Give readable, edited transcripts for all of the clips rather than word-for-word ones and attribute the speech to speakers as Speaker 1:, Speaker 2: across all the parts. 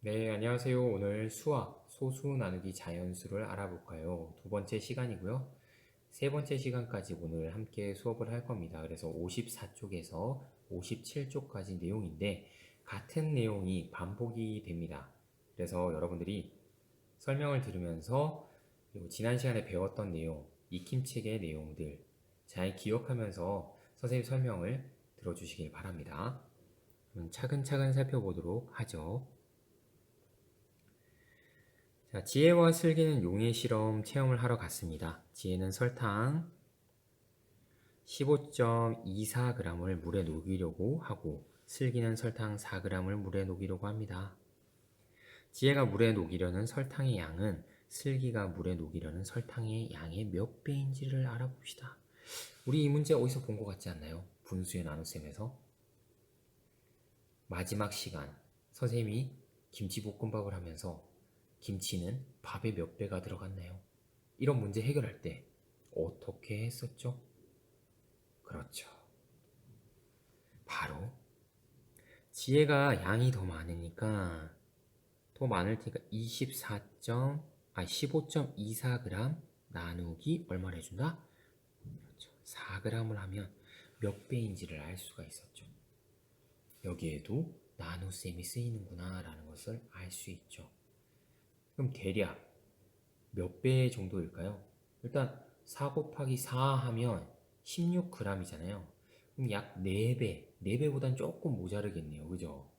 Speaker 1: 네, 안녕하세요. 오늘 수학, 소수 나누기 자연수를 알아볼까요? 두 번째 시간이고요. 세 번째 시간까지 오늘 함께 수업을 할 겁니다. 그래서 54쪽에서 57쪽까지 내용인데 같은 내용이 반복이 됩니다. 그래서 여러분들이 설명을 들으면서 그리고 지난 시간에 배웠던 내용, 익힘책의 내용들 잘 기억하면서 선생님 설명을 들어주시길 바랍니다. 그럼 차근차근 살펴보도록 하죠. 자, 지혜와 슬기는 용의 실험 체험을 하러 갔습니다. 지혜는 설탕 15.24g을 물에 녹이려고 하고 슬기는 설탕 4g을 물에 녹이려고 합니다. 지혜가 물에 녹이려는 설탕의 양은 슬기가 물에 녹이려는 설탕의 양의 몇 배인지를 알아봅시다. 우리 이 문제 어디서 본 것 같지 않나요? 분수의 나눗셈에서. 마지막 시간 선생님이 김치볶음밥을 하면서 김치는 밥에 몇 배가 들어갔나요? 이런 문제 해결할 때 어떻게 했었죠? 그렇죠. 바로 지혜가 양이 더 많으니까 더 많을 테니까 15.24g 나누기 얼마를 해준다? 그렇죠. 4g을 하면 몇 배인지를 알 수가 있었죠. 여기에도 나눗셈이 쓰이는구나 라는 것을 알 수 있죠. 그럼 대략 몇 배 정도일까요? 일단 4 곱하기 4 하면 16g이잖아요. 그럼 약 4배, 4배보단 조금 모자르겠네요. 그죠?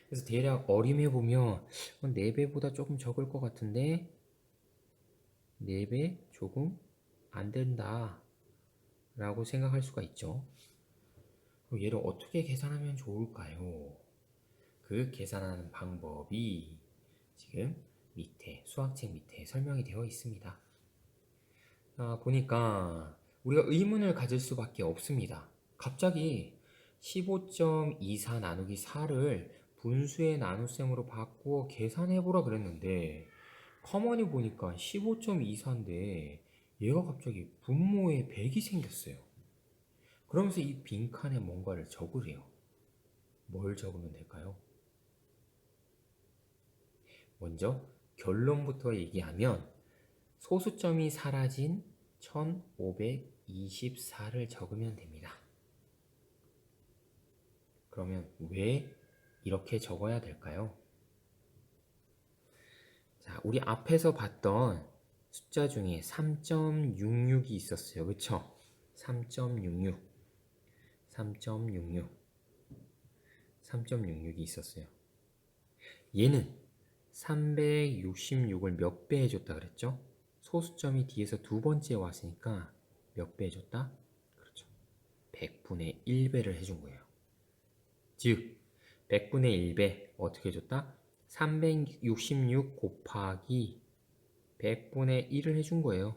Speaker 1: 그래서 대략 어림해보면 4배보다 조금 적을 것 같은데 4배 조금 안 된다 라고 생각할 수가 있죠. 그럼 얘를 어떻게 계산하면 좋을까요? 그 계산하는 방법이 지금 밑에 수학책 밑에 설명이 되어 있습니다. 보니까 우리가 의문을 가질 수밖에 없습니다. 갑자기 15.24 나누기 4를 분수의 나눗셈으로 바꾸어 계산해보라 그랬는데 가만히 보니까 15.24인데 얘가 갑자기 분모에 100이 생겼어요. 그러면서 이 빈칸에 뭔가를 적으래요. 뭘 적으면 될까요? 먼저 결론부터 얘기하면 소수점이 사라진 1524를 적으면 됩니다. 그러면 왜 이렇게 적어야 될까요? 자, 우리 앞에서 봤던 숫자 중에 3.66이 있었어요. 그쵸? 3.66, 3.66, 3.66이 있었어요. 얘는 366을 몇 배 해줬다 그랬죠? 소수점이 뒤에서 두 번째 왔으니까 몇 배 해줬다? 그렇죠. 100분의 1배를 해준 거예요. 즉 100분의 1배 어떻게 해줬다? 366 곱하기 100분의 1을 해준 거예요.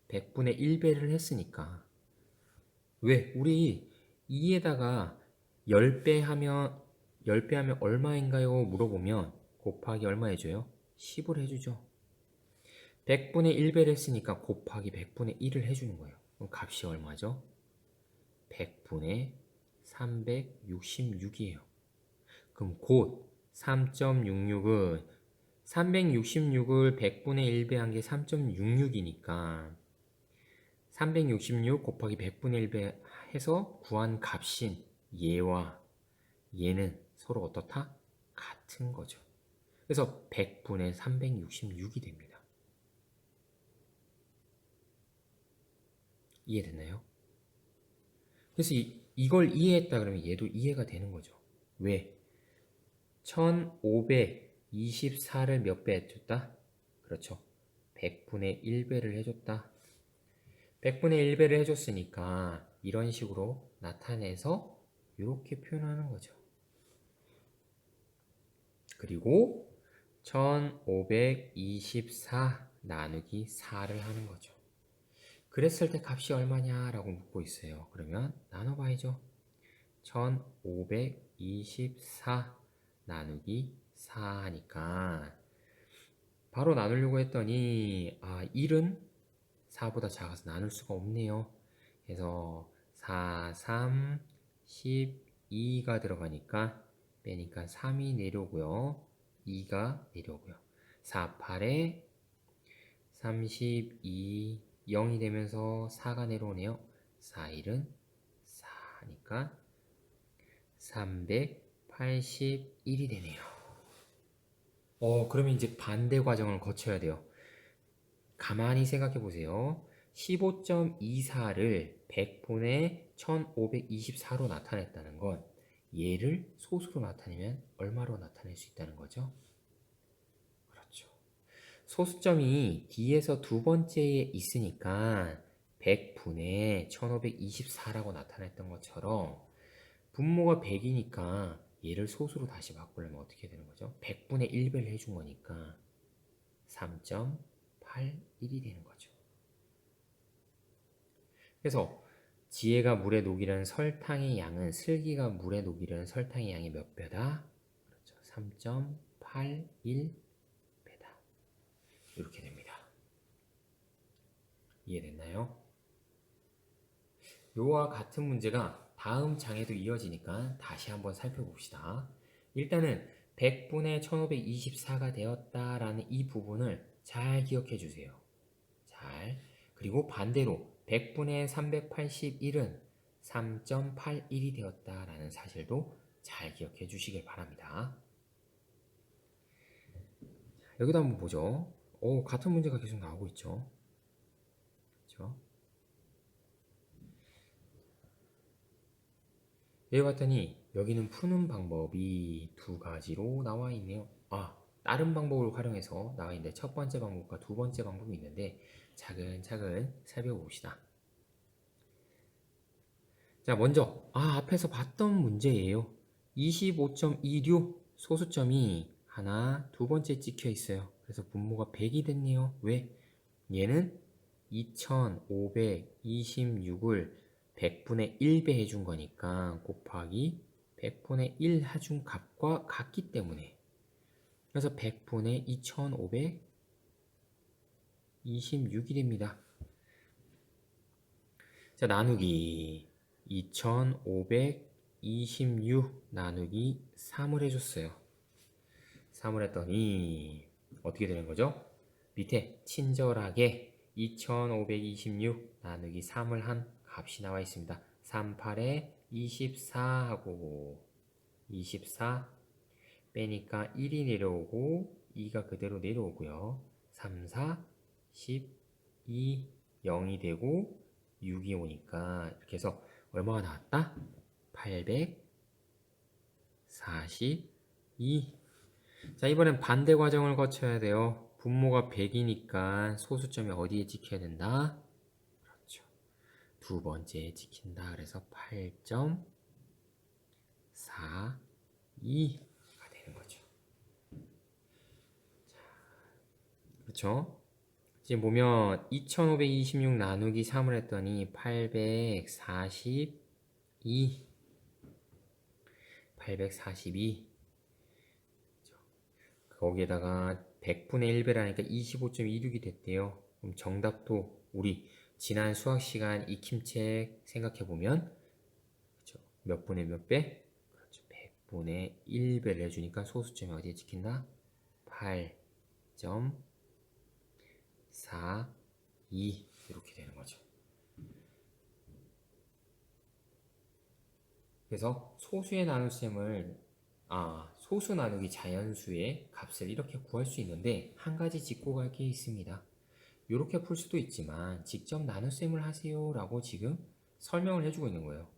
Speaker 1: 100분의 1배를 했으니까. 왜? 우리 2에다가 10배 하면 10배 하면 얼마인가요? 물어보면 곱하기 얼마 해줘요? 10을 해주죠. 100분의 1배를 했으니까 곱하기 100분의 1을 해주는 거예요. 그럼 값이 얼마죠? 100분의 366이에요. 그럼 곧 3.66은 366을 100분의 1배 한 게 3.66이니까 366 곱하기 100분의 1배 해서 구한 값인 얘와 얘는 서로 어떻다? 같은 거죠. 그래서 100분의 366이 됩니다. 이해됐나요? 그래서 이걸 이해했다 그러면 얘도 이해가 되는 거죠. 왜? 1524를 몇 배 해줬다? 그렇죠. 100분의 1배를 해줬다. 100분의 1배를 해줬으니까 이런 식으로 나타내서 이렇게 표현하는 거죠. 그리고 1524 나누기 4를 하는 거죠. 그랬을 때 값이 얼마냐라고 묻고 있어요. 그러면 나눠봐야죠. 1524 나누기 4 하니까 바로 나누려고 했더니 1은 4보다 작아서 나눌 수가 없네요. 그래서 4, 3, 12가 들어가니까 빼니까 3이 내려오고요. 2가 내려오고요. 4, 8에 32, 0이 되면서 4가 내려오네요. 4, 1은 4니까 381이 되네요. 그러면 이제 반대 과정을 거쳐야 돼요. 가만히 생각해 보세요. 15.24를 100분의 1524로 나타냈다는 건 얘를 소수로 나타내면 얼마로 나타낼 수 있다는 거죠? 그렇죠. 소수점이 D에서 두 번째에 있으니까 100분의 1524라고 나타냈던 것처럼 분모가 100이니까 얘를 소수로 다시 바꾸려면 어떻게 되는 거죠? 100분의 1배를 해준 거니까 3.81이 되는 거죠. 그래서 지혜가 물에 녹이려는 설탕의 양은 슬기가 물에 녹이려는 설탕의 양의 몇 배다? 그렇죠. 3.81배다. 이렇게 됩니다. 이해됐나요? 요와 같은 문제가 다음 장에도 이어지니까 다시 한번 살펴봅시다. 일단은 100분의 1524가 되었다라는 이 부분을 잘 기억해 주세요. 잘. 그리고 반대로 100분의 381은 3.81이 되었다라는 사실도 잘 기억해 주시길 바랍니다. 여기도 한번 보죠. 같은 문제가 계속 나오고 있죠. 그렇죠? 여기 봤더니 여기는 푸는 방법이 두 가지로 나와 있네요. 다른 방법을 활용해서 나와 있는데 첫 번째 방법과 두 번째 방법이 있는데 차근차근 살펴봅시다. 자, 먼저 앞에서 봤던 문제예요. 25.26 소수점이 하나, 두 번째 찍혀 있어요. 그래서 분모가 100이 됐네요. 왜? 얘는 2526을 100분의 1배 해준 거니까 곱하기 100분의 1 해준 값과 같기 때문에 그래서 100분의 2526이 됩니다. 자, 나누기 2526 나누기 3을 해줬어요. 3을 했더니 어떻게 되는 거죠? 밑에 친절하게 2526 나누기 3을 한 값이 나와 있습니다. 3, 8에 24하고 24 빼니까 1이 내려오고 2가 그대로 내려오고요. 3, 4, 12, 0이 되고 6이 오니까 이렇게 해서 얼마가 나왔다? 842. 자, 이번엔 반대 과정을 거쳐야 돼요. 분모가 100이니까 소수점이 어디에 찍혀야 된다? 그렇죠. 두 번째에 찍힌다. 그래서 8.42가 되는 거죠. 자, 그렇죠? 지금 보면 2526 나누기 3을 했더니 842 거기에다가 100분의 1배라니까 25.26이 됐대요. 그럼 정답도 우리 지난 수학 시간 익힘책 생각해보면 그렇죠? 몇 분의 몇 배? 그렇죠. 100분의 1배를 해주니까 소수점이 어디에 찍힌다? 8.42 이렇게 되는 거죠. 그래서 소수의 나눗셈을 소수 나누기 자연수의 값을 이렇게 구할 수 있는데 한 가지 짚고 갈 게 있습니다. 이렇게 풀 수도 있지만 직접 나눗셈을 하세요 라고 지금 설명을 해주고 있는 거예요.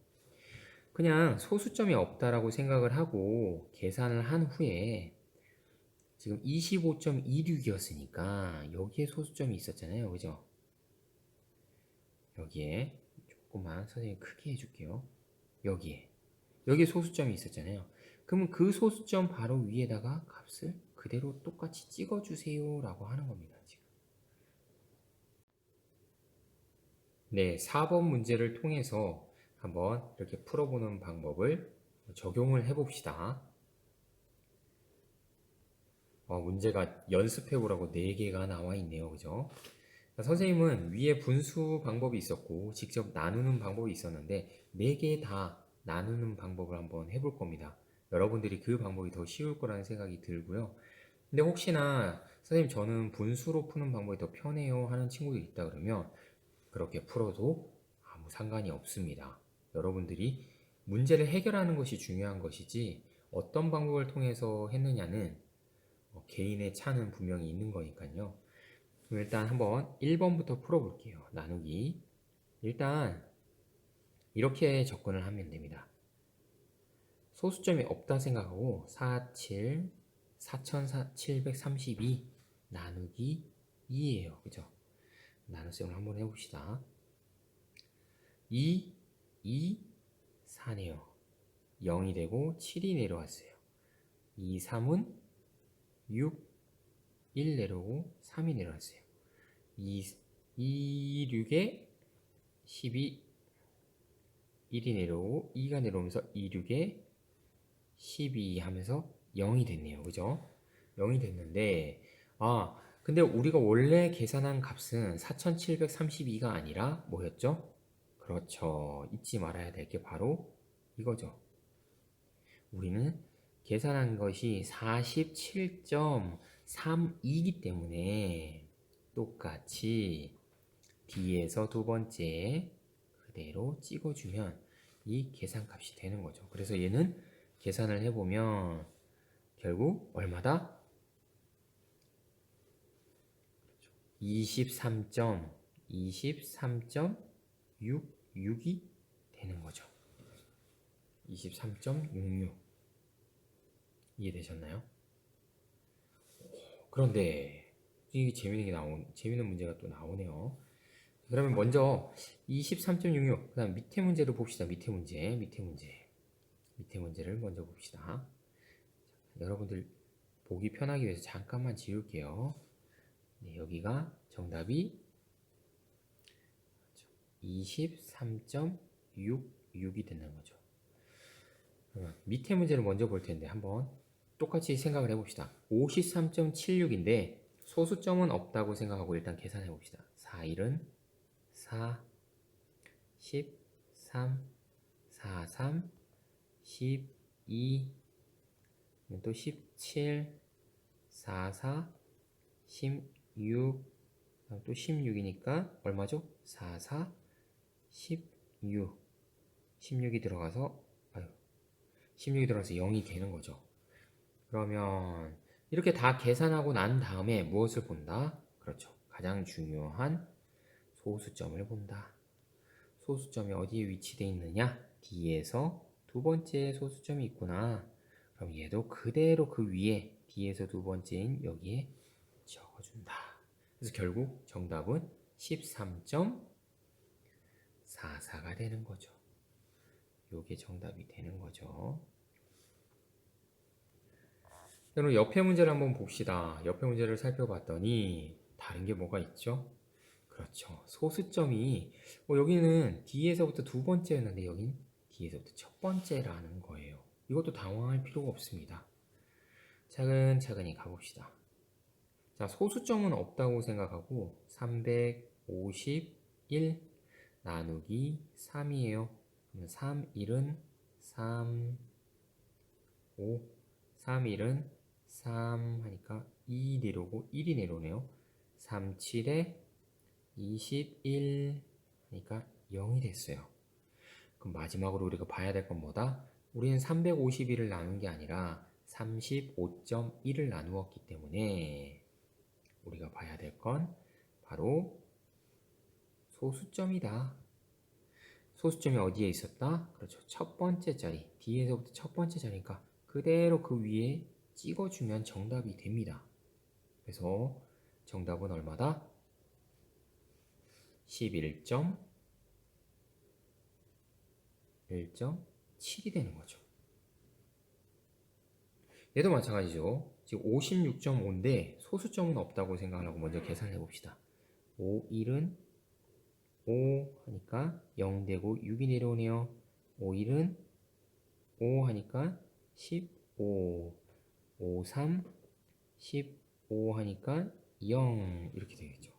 Speaker 1: 그냥 소수점이 없다라고 생각을 하고 계산을 한 후에 지금 25.26이었으니까 여기에 소수점이 있었잖아요. 그죠? 여기에 조금만 선생님이 크게 해줄게요. 여기에 소수점이 있었잖아요. 그러면 그 소수점 바로 위에다가 값을 그대로 똑같이 찍어주세요 라고 하는 겁니다. 지금. 네, 4번 문제를 통해서 한번 이렇게 풀어보는 방법을 적용을 해봅시다. 문제가 연습해보라고 4개가 나와 있네요. 그죠? 선생님은 위에 분수 방법이 있었고 직접 나누는 방법이 있었는데 4개 다 나누는 방법을 한번 해볼 겁니다. 여러분들이 그 방법이 더 쉬울 거라는 생각이 들고요. 근데 혹시나 선생님 저는 분수로 푸는 방법이 더 편해요 하는 친구들이 있다 그러면 그렇게 풀어도 아무 상관이 없습니다. 여러분들이 문제를 해결하는 것이 중요한 것이지 어떤 방법을 통해서 했느냐는 개인의 차는 분명히 있는 거니까요. 그럼 일단 한번 1번부터 풀어볼게요. 나누기. 일단 이렇게 접근을 하면 됩니다. 소수점이 없다 생각하고 4732 나누기 2예요. 그죠? 나눗셈을 한번 해봅시다. 2, 4네요. 0이 되고 7이 내려왔어요. 2, 3은 6, 1 내려오고 3이 내려왔어요. 2, 6에 12, 1이 내려오고 2가 내려오면서 2, 6에 12 하면서 0이 됐네요. 그죠? 0이 됐는데 근데 우리가 원래 계산한 값은 4732가 아니라 뭐였죠? 그렇죠. 잊지 말아야 될 게 바로 이거죠. 우리는 계산한 것이 47.32이기 때문에 똑같이 D에서 두 번째 그대로 찍어주면 이 계산값이 되는 거죠. 그래서 얘는 계산을 해보면 결국 얼마다? 23.66이 되는 거죠. 23.66 이해되셨나요? 그런데 이게 재밌는 문제가 또 나오네요. 그러면 먼저 23.66 그다음 밑에 문제를 봅시다. 밑에 문제를 먼저 봅시다. 여러분들 보기 편하기 위해서 잠깐만 지울게요. 네, 여기가 정답이 23.66이 되는 거죠. 밑에 문제를 먼저 볼 텐데 한번 똑같이 생각을 해봅시다. 53.76인데 소수점은 없다고 생각하고 일단 계산해 봅시다. 4, 1은 4, 13, 4, 3, 12, 또 17, 4, 4, 16, 또 16이니까 얼마죠? 4, 4, 16. 16이 들어가서 16이 들어가서 0이 되는 거죠. 그러면 이렇게 다 계산하고 난 다음에 무엇을 본다? 그렇죠. 가장 중요한 소수점을 본다. 소수점이 어디에 위치되어 있느냐? D에서 두 번째 소수점이 있구나. 그럼 얘도 그대로 그 위에 D에서 두 번째인 여기에 적어준다. 그래서 결국 정답은 13.44가 되는 거죠. 요게 정답이 되는 거죠. 그럼 옆에 문제를 한번 봅시다. 옆에 문제를 살펴봤더니 다른 게 뭐가 있죠? 그렇죠. 소수점이 여기는 D에서부터 두 번째였는데 여긴 D에서부터 첫 번째라는 거예요. 이것도 당황할 필요가 없습니다. 차근차근히 가봅시다. 자, 소수점은 없다고 생각하고 351 나누기 3이에요. 3, 1은 3, 5, 3, 1은 3 하니까 2 내려오고 1이 내려오네요. 3, 7에 21 하니까 0이 됐어요. 그럼 마지막으로 우리가 봐야 될 건 뭐다? 우리는 351을 나눈 게 아니라 35.1을 나누었기 때문에 우리가 봐야 될 건 바로 소수점이다. 소수점이 어디에 있었다? 그렇죠. 첫 번째 자리. D에서부터 첫 번째 자리니까 그대로 그 위에 찍어주면 정답이 됩니다. 그래서 정답은 얼마다? 11.7이 되는 거죠. 얘도 마찬가지죠. 지금 56.5인데 소수점은 없다고 생각을 하고 먼저 계산해 봅시다. 5, 1은 5 하니까 0 되고 6이 내려오네요. 5, 1은 5 하니까 15, 5, 3, 15 하니까 0 이렇게 되겠죠.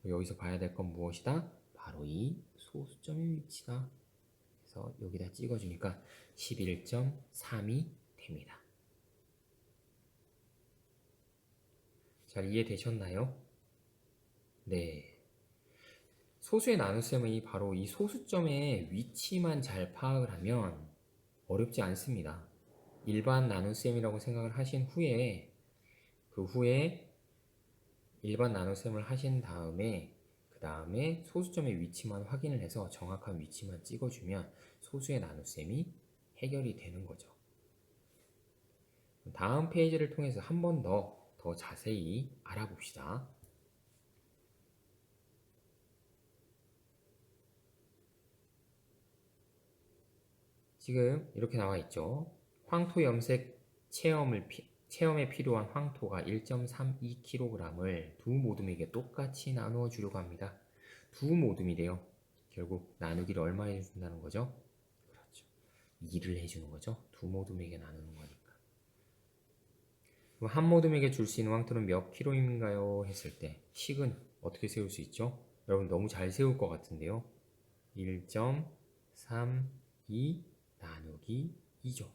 Speaker 1: 여기서 봐야 될 건 무엇이다? 바로 이 소수점의 위치다. 그래서 여기다 찍어주니까 11.3이 됩니다. 잘 이해되셨나요? 네. 소수의 나눗셈이 바로 이 소수점의 위치만 잘 파악을 하면 어렵지 않습니다. 일반 나눗셈이라고 생각을 하신 후에 그 후에 일반 나눗셈을 하신 다음에 그 다음에 소수점의 위치만 확인을 해서 정확한 위치만 찍어주면 소수의 나눗셈이 해결이 되는 거죠. 다음 페이지를 통해서 한 번 더 자세히 알아봅시다. 지금 이렇게 나와 있죠. 황토 염색 체험에 필요한 황토가 1.32kg을 두 모둠에게 똑같이 나누어 주려고 합니다. 두 모둠이래요. 결국 나누기를 얼마 해준다는 거죠? 그렇죠. 2를 해주는 거죠. 두 모둠에게 나누는 거니까. 그럼 한 모둠에게 줄 수 있는 황토는 몇 킬로인가요? 했을 때 식은 어떻게 세울 수 있죠? 여러분 너무 잘 세울 것 같은데요. 1.32 나누기 2죠.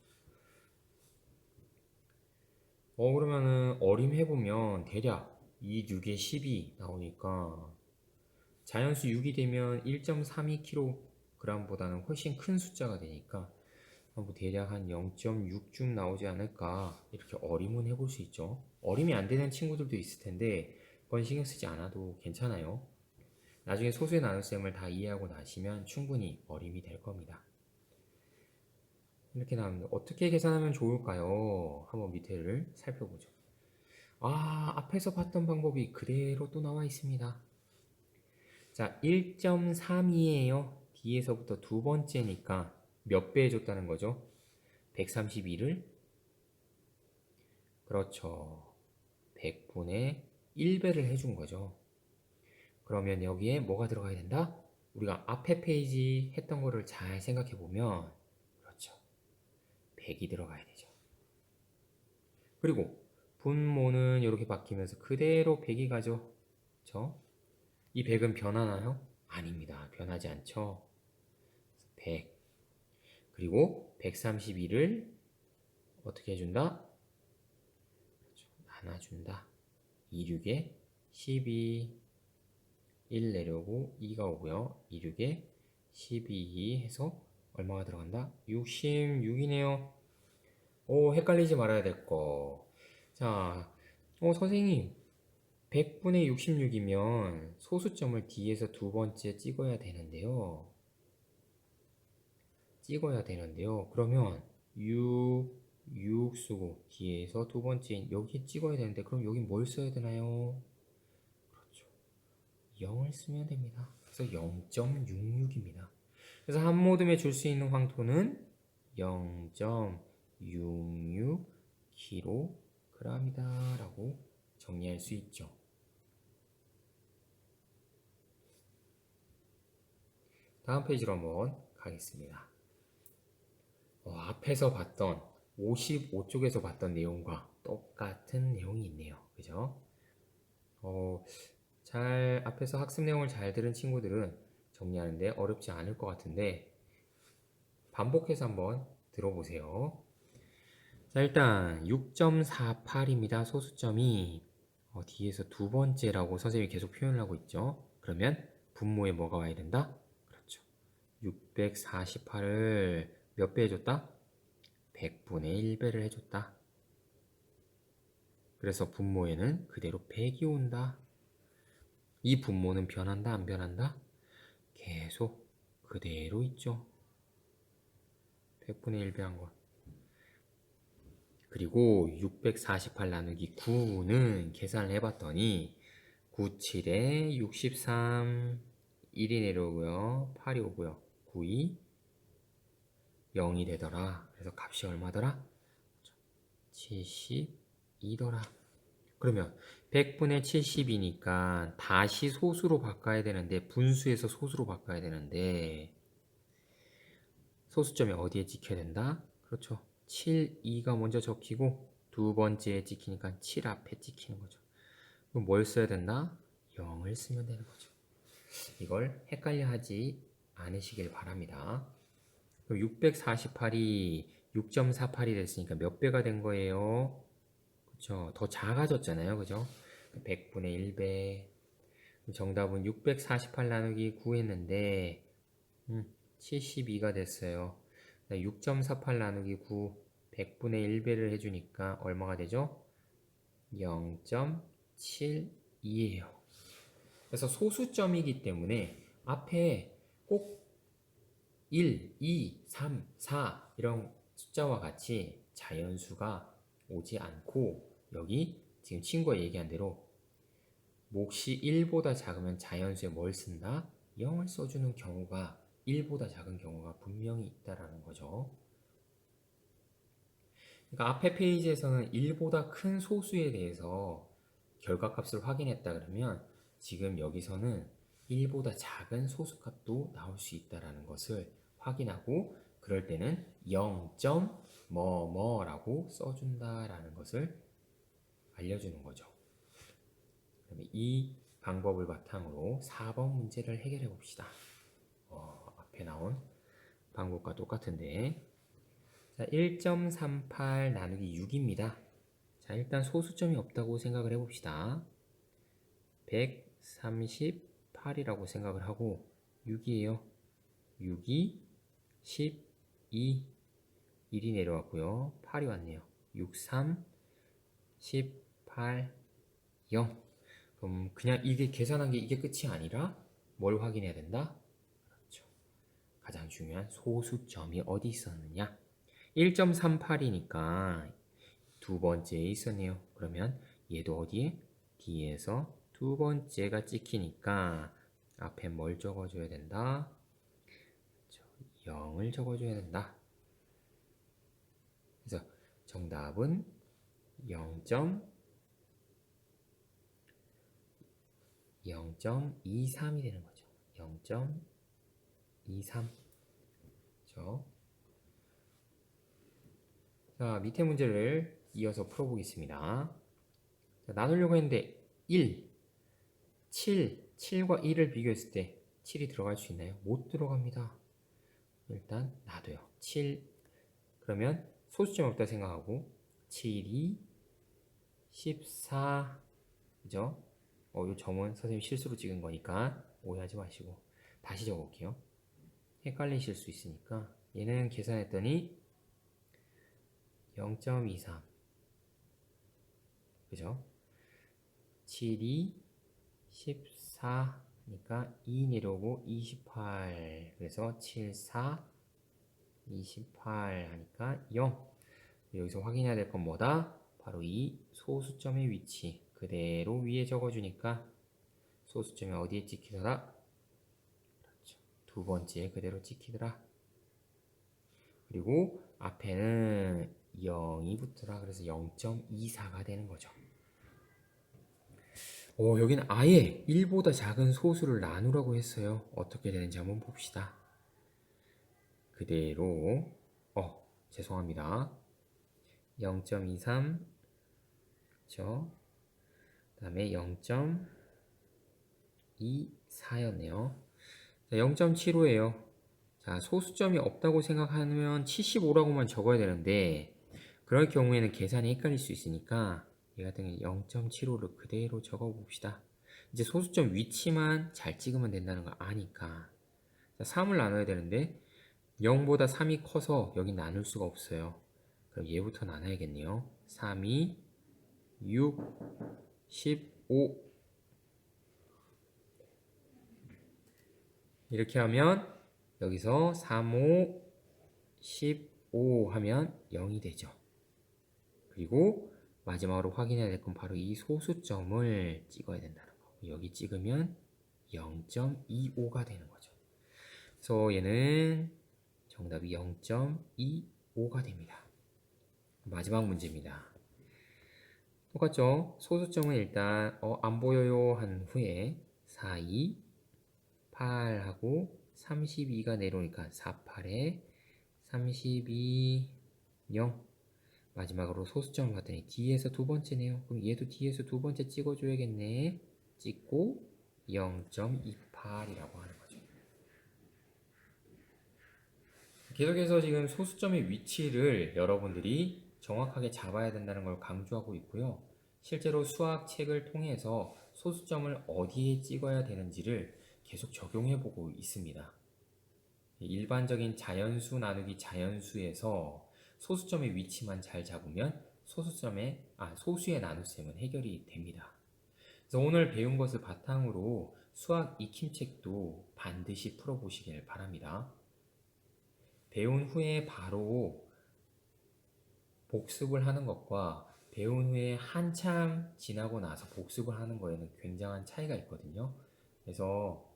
Speaker 1: 그러면은 어림해보면 대략 2, 6에 10이 나오니까 자연수 6이 되면 1.32kg보다는 훨씬 큰 숫자가 되니까 뭐 대략 한 0.6쯤 나오지 않을까 이렇게 어림은 해볼 수 있죠. 어림이 안 되는 친구들도 있을 텐데 그건 신경 쓰지 않아도 괜찮아요. 나중에 소수의 나눗셈을 다 이해하고 나시면 충분히 어림이 될 겁니다. 이렇게 나옵니다. 어떻게 계산하면 좋을까요? 한번 밑에를 살펴보죠. 앞에서 봤던 방법이 그대로 또 나와 있습니다. 자, 1.32예요. 뒤에서부터 두 번째니까 몇 배 해줬다는 거죠? 132를 그렇죠. 100분의 1배를 해준 거죠. 그러면 여기에 뭐가 들어가야 된다? 우리가 앞에 페이지 했던 거를 잘 생각해 보면 그렇죠. 100이 들어가야 되죠. 그리고 분모는 이렇게 바뀌면서 그대로 100이 가죠. 그렇죠? 이 100은 변하나요? 아닙니다. 변하지 않죠. 100 그리고 132를 어떻게 해준다? 그렇죠. 나눠준다. 2, 6에 12 1 내려오고 2가 오고요. 2, 6에 12 해서 얼마가 들어간다? 66이네요. 헷갈리지 말아야 될 거. 자, 선생님 100분의 66이면 소수점을 뒤에서 두 번째 찍어야 되는데요. 그러면 6 쓰고 뒤에서 두 번째 여기 찍어야 되는데 그럼 여기 뭘 써야 되나요? 그렇죠. 0을 쓰면 됩니다. 그래서 0.66입니다. 그래서 한 모둠에 줄 수 있는 황토는 0.66kg이다 라고 정리할 수 있죠. 다음 페이지로 한번 가겠습니다. 앞에서 봤던 55쪽에서 봤던 내용과 똑같은 내용이 있네요. 그죠? 앞에서 학습 내용을 잘 들은 친구들은 정리하는데 어렵지 않을 것 같은데 반복해서 한번 들어보세요. 자, 일단 6.48입니다. 소수점이 뒤에서 두 번째라고 선생님이 계속 표현을 하고 있죠. 그러면 분모에 뭐가 와야 된다? 그렇죠. 648을 몇 배 해줬다? 100분의 1배를 해줬다. 그래서 분모에는 그대로 100이 온다. 이 분모는 변한다, 안 변한다? 계속 그대로 있죠. 100분의 1배 한 거. 그리고 648 나누기 9는 계산을 해봤더니 9, 7에 63, 1이 내려오고요. 8이 오고요. 9이 0이 되더라. 그래서 값이 얼마더라? 72더라. 그러면 100분의 70이니까 다시 소수로 바꿔야 되는데 분수에서 소수로 바꿔야 되는데 소수점이 어디에 찍혀야 된다? 그렇죠. 7, 2가 먼저 적히고 두 번째에 찍히니까 7 앞에 찍히는 거죠. 그럼 뭘 써야 된다? 0을 쓰면 되는 거죠. 이걸 헷갈려 하지 않으시길 바랍니다. 그럼 648이 6.48이 됐으니까 몇 배가 된 거예요? 그쵸? 더 작아졌잖아요. 그죠? 100분의 1배. 정답은 648 나누기 9 했는데 72가 됐어요. 6.48 나누기 9 100분의 1배를 해주니까 얼마가 되죠? 0.72예요. 그래서 소수점이기 때문에 앞에 꼭 1, 2, 3, 4 이런 숫자와 같이 자연수가 오지 않고 여기 지금 친구가 얘기한 대로 몫이 1보다 작으면 자연수에 뭘 쓴다? 0을 써주는 경우가 1보다 작은 경우가 분명히 있다라는 거죠. 그러니까 앞에 페이지에서는 1보다 큰 소수에 대해서 결과값을 확인했다 그러면 지금 여기서는 1보다 작은 소수값도 나올 수 있다는 것을 확인하고 그럴 때는 0. 뭐뭐라고 써준다라는 것을 알려주는 거죠. 그러면 이 방법을 바탕으로 4번 문제를 해결해 봅시다. 앞에 나온 방법과 똑같은데 자, 1.38 나누기 6입니다. 자, 일단 소수점이 없다고 생각을 해봅시다. 138이라고 생각을 하고 6이에요. 6이 12, 1이 내려왔고요. 8이 왔네요. 6, 3, 18, 0. 그럼 그냥 이게 계산한 게 이게 끝이 아니라 뭘 확인해야 된다? 그렇죠. 가장 중요한 소수점이 어디 있었느냐? 1.38이니까 두 번째에 있었네요. 그러면 얘도 어디에? D에서 두 번째가 찍히니까 앞에 뭘 적어줘야 된다? 0을 적어줘야 된다. 그래서 정답은 0.23이 되는 거죠. 0.23. 그렇죠? 자, 밑에 문제를 이어서 풀어보겠습니다. 자, 나누려고 했는데 1, 7과 1을 비교했을 때 7이 들어갈 수 있나요? 못 들어갑니다. 일단 놔둬요. 7 그러면 소수점 없다 생각하고 7이 14 그죠? 이 점은 선생님 실수로 찍은 거니까 오해하지 마시고 다시 적어볼게요. 헷갈리실 수 있으니까 얘는 계산했더니 0.23 그죠? 7이 14니까 2 내려오고 28 그래서 74 28 하니까 0 여기서 확인해야 될 건 뭐다? 바로 이 소수점의 위치 그대로 위에 적어주니까 소수점이 어디에 찍히더라? 그렇죠. 두 번째에 그대로 찍히더라. 그리고 앞에는 0이 붙더라. 그래서 0.24가 되는 거죠. 여기는 아예 1보다 작은 소수를 나누라고 했어요. 어떻게 되는지 한번 봅시다. 그대로 죄송합니다. 0.23 그쵸? 그 다음에 0.24였네요. 0.75예요. 자, 소수점이 없다고 생각하면 75라고만 적어야 되는데 그럴 경우에는 계산이 헷갈릴 수 있으니까 얘 같은 경우는 0.75를 그대로 적어 봅시다. 이제 소수점 위치만 잘 찍으면 된다는 걸 아니까 자, 3을 나눠야 되는데 0보다 3이 커서 여기 나눌 수가 없어요. 그럼 얘부터 나눠야겠네요. 3이 6, 15 이렇게 하면 여기서 3, 5, 15 하면 0이 되죠. 그리고 마지막으로 확인해야 될 건 바로 이 소수점을 찍어야 된다는 거. 여기 찍으면 0.25가 되는 거죠. 그래서 얘는 정답이 0.25가 됩니다. 마지막 문제입니다. 똑같죠? 소수점은 일단 안 보여요 한 후에 4, 2, 8하고 32가 내려오니까 4, 8에 32, 0 마지막으로 소수점을 봤더니 D에서 두 번째네요. 그럼 얘도 D에서 두 번째 찍어줘야겠네. 찍고 0.28이라고 하는 거죠. 계속해서 지금 소수점의 위치를 여러분들이 정확하게 잡아야 된다는 걸 강조하고 있고요. 실제로 수학 책을 통해서 소수점을 어디에 찍어야 되는지를 계속 적용해 보고 있습니다. 일반적인 자연수 나누기 자연수에서 소수점의 위치만 잘 잡으면 소수의 나눗셈은 해결이 됩니다. 그래서 오늘 배운 것을 바탕으로 수학 익힘책도 반드시 풀어보시길 바랍니다. 배운 후에 바로 복습을 하는 것과 배운 후에 한참 지나고 나서 복습을 하는 거에는 굉장한 차이가 있거든요. 그래서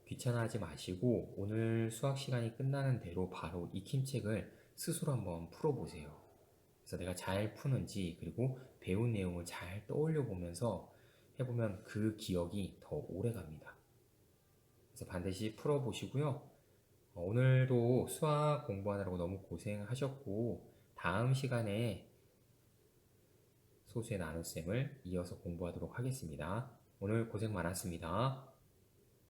Speaker 1: 귀찮아하지 마시고 오늘 수학 시간이 끝나는 대로 바로 익힘책을 스스로 한번 풀어보세요. 그래서 내가 잘 푸는지 그리고 배운 내용을 잘 떠올려 보면서 해보면 그 기억이 더 오래 갑니다. 그래서 반드시 풀어보시고요. 오늘도 수학 공부하느라고 너무 고생하셨고 다음 시간에 소수의 나눗셈을 이어서 공부하도록 하겠습니다. 오늘 고생 많았습니다.